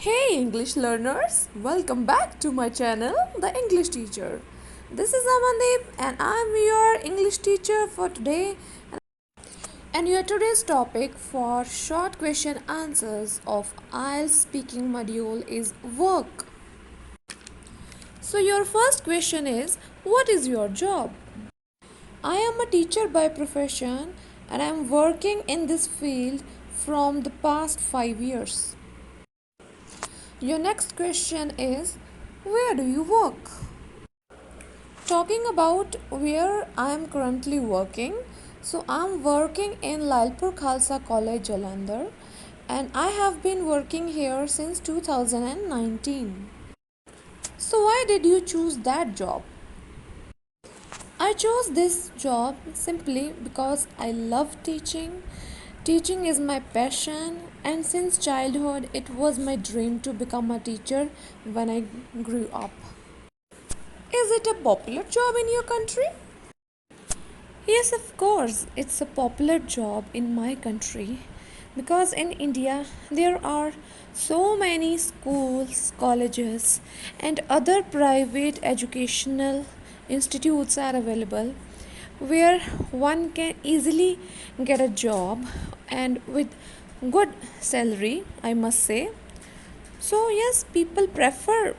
Hey English learners, welcome back to my channel, The English Teacher. This is Amandeep and I'm your English teacher for today. And your today's topic for short question answers of IELTS speaking module is work. So your first question is, what is your job? I am a teacher by profession and I am working in this field from the past 5 years. Your next question is, where do you work? Talking about where I am currently working, so I am working in Lalpur Khalsa College, Jalandhar, and I have been working here since 2019. So why did you choose that job? I chose this job simply because I love teaching. Teaching is my passion, and since childhood, it was my dream to become a teacher when I grew up. Is it a popular job in your country? Yes, of course, it's a popular job in my country because in India there are so many schools, colleges, and other private educational institutes are available where one can easily get a job and with good salary, I must say. So, yes, people prefer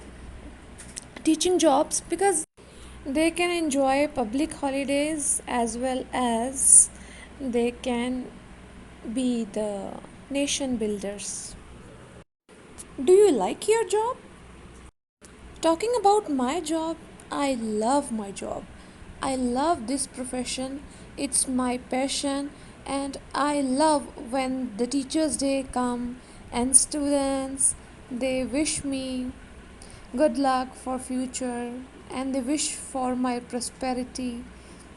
teaching jobs because they can enjoy public holidays as well as they can be the nation builders. Do you like your job? Talking about my job, I love my job. I love this profession. It's my passion and I love when the teachers day come and students they wish me good luck for future and they wish for my prosperity.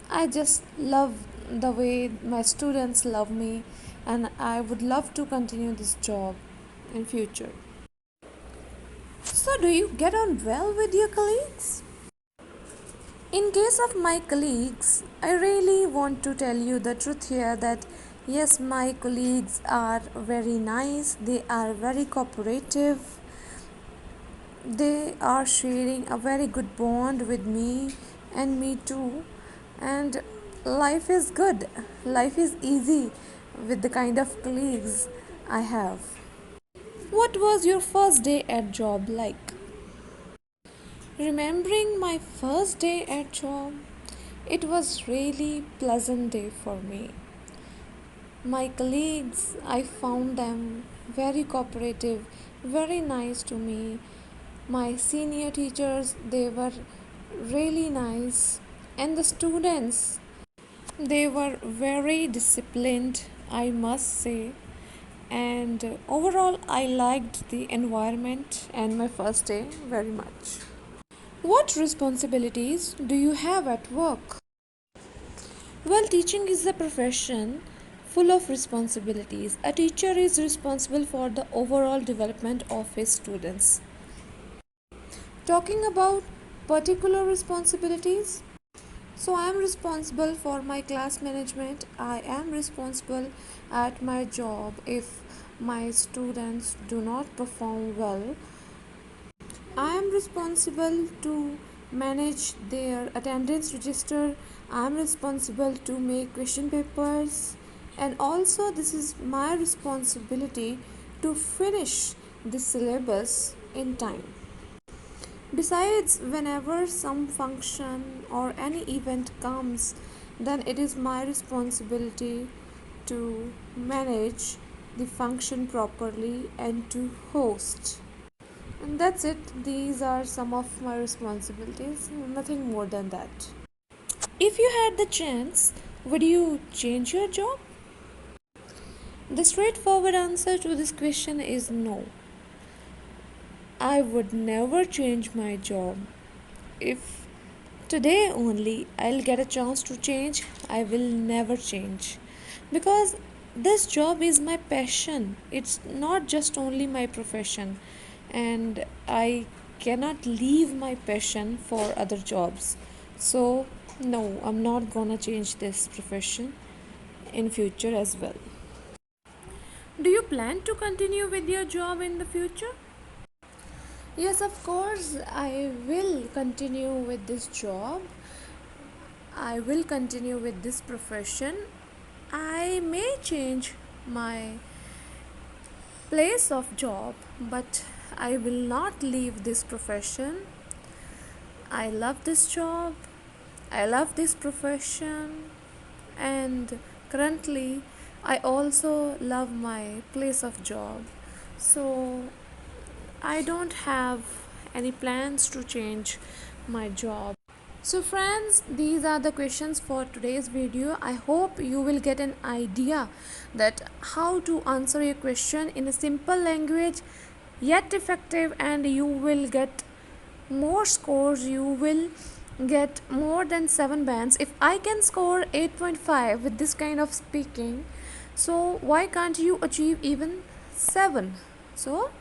I just love the way my students love me and I would love to continue this job in future. So do you get on well with your colleagues? In case of my colleagues, I really want to tell you the truth here that yes, my colleagues are very nice, they are very cooperative, they are sharing a very good bond with me and me too, and life is good, life is easy with the kind of colleagues I have. What was your first day at job like? Remembering my first day at job, it was really pleasant day for me. My colleagues, I found them very cooperative, very nice to me. My senior teachers, they were really nice, and the students, they were very disciplined, I must say. And overall, I liked the environment and my first day very much. What responsibilities do you have at work? Well, teaching is a profession full of responsibilities. A teacher is responsible for the overall development of his students. Talking about particular responsibilities, so I am responsible for my class management. I am responsible at my job if my students do not perform well. I am responsible to manage their attendance register. I am responsible to make question papers, and also this is my responsibility to finish the syllabus in time. Besides, whenever some function or any event comes, then it is my responsibility to manage the function properly and to host. And that's it. These are some of my responsibilities, nothing more than that. If you had the chance, would you change your job? The straightforward answer to this question is no. I would never change my job. If today only I'll get a chance to change, I will never change. Because this job is my passion, it's not just only my profession, and I cannot leave my passion for other jobs. So, no, I'm not gonna change this profession in future as well. Do you plan to continue with your job in the future? Yes, of course, I will continue with this job. I will continue with this profession. I may change my place of job, but I will not leave this profession. I love this job. I love this profession, and currently I also love my place of job. So I don't have any plans to change my job. So friends, these are the questions for today's video. I hope you will get an idea that how to answer a question in a simple language yet effective, and you will get more scores. You will get more than 7 bands. If I can score 8.5 with this kind of speaking, so why can't you achieve even 7? So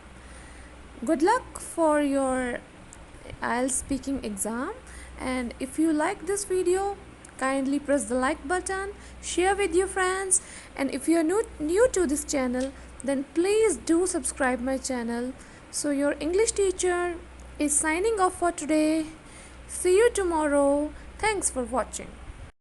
good luck for your IELTS speaking exam, and if you like this video, kindly press the like button, share with your friends, and if you are new to this channel, then please do subscribe my channel. So your English teacher is signing off for today. See you tomorrow. Thanks for watching.